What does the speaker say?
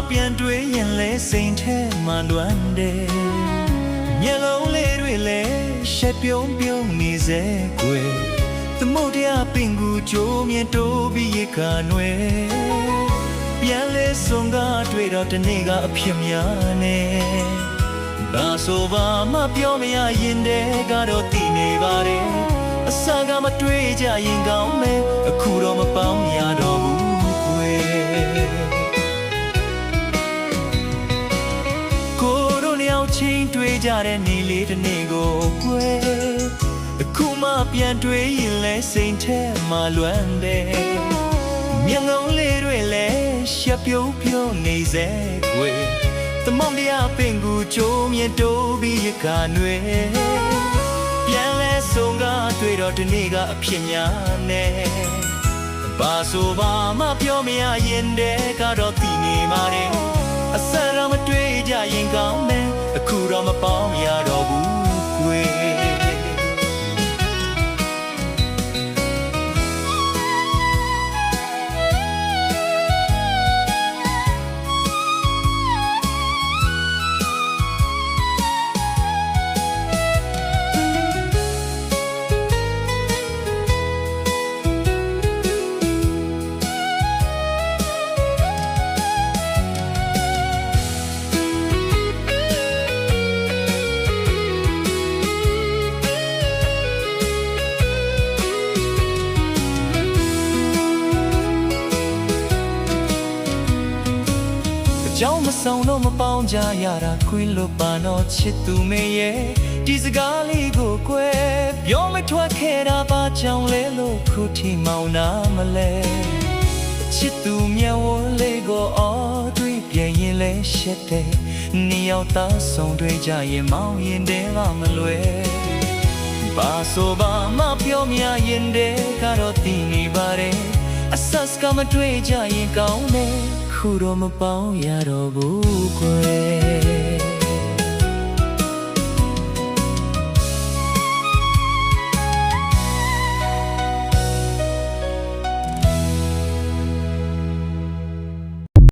ပြန်တွေ့ရင်လဲစိန်ထဲမှလွမ်းတယ်မျက်လုံးလေးတွေလဲရှက်ပြုံးပြုံးနေစေကွယ်သမုတ်တရားပင်ကူကြိုးမြင်တိုးပြီးရခါနွယ်ပြန်လဲဆုံးကားတွေ့တော့တနေ့ကအဖြစ်များနေဘာဆိုပါမပြောမရရင်တဲ့ကတော့တည်နေပါတယ်အစကမတွေ့ကြရင်ကောင်းမယ်အခုတော့မပေါင်းရတော့ဘူးကွယ်ကိုတို့နှစ်ယောက်ချင်းတွေ့ကြတဲ့နေ့လေးတစ်နေ့ကိုကွယ်အခုမှပြန်တွေ့ရင်လဲစိန်ထဲမှလွမ်းတယ်မျက်လုံးလေးတွေလဲရှက်ပြုံးပြုံးနေစေကွယ်သမုတ်တရားပင်ကူကြိုးမြင်တိုးပြီးရခါနွယ်ပြန်လဲဆုံးကားတွေ့တော့ဒီနေ့ကအဖြစ်များနေဘာဆိုပါမပြောမရရင်တဲ့ကတော့တည်နေပါတယ်အစရမတွေ့ကြရင်ကောင်းမယ်အခုတော့မပေါင်းရတော့ဘူးကွယ်ကြောင့်မဆောင်တော့မပေါင်းကြရတာခွေးလို့ပါတော့ချစ်သူမေရဲ့ဒီစကားလေးကိုကွယ်ပြောမထွက်ခဲ့တာပါကြောင့်လဲလို့ခုထိမောင်းနာမလဲချစ်သူမျက်ဝန်းလေးကိုအော်တွေ့ပြန်ရင်လဲရှက်တယ်နှစ်ယောက်သားဆောင်တွေ့ကြရင်မောင်းရင်တဲကမလွယ်ဘာဆိုပါမပြောမရရင်တဲကတော့တည်နေပါတယ်အဆက်ကမတွေ့ကြရင်ကောင်းတယ်ခုတော့မပေါင်းရတော့ဘူးကွယ်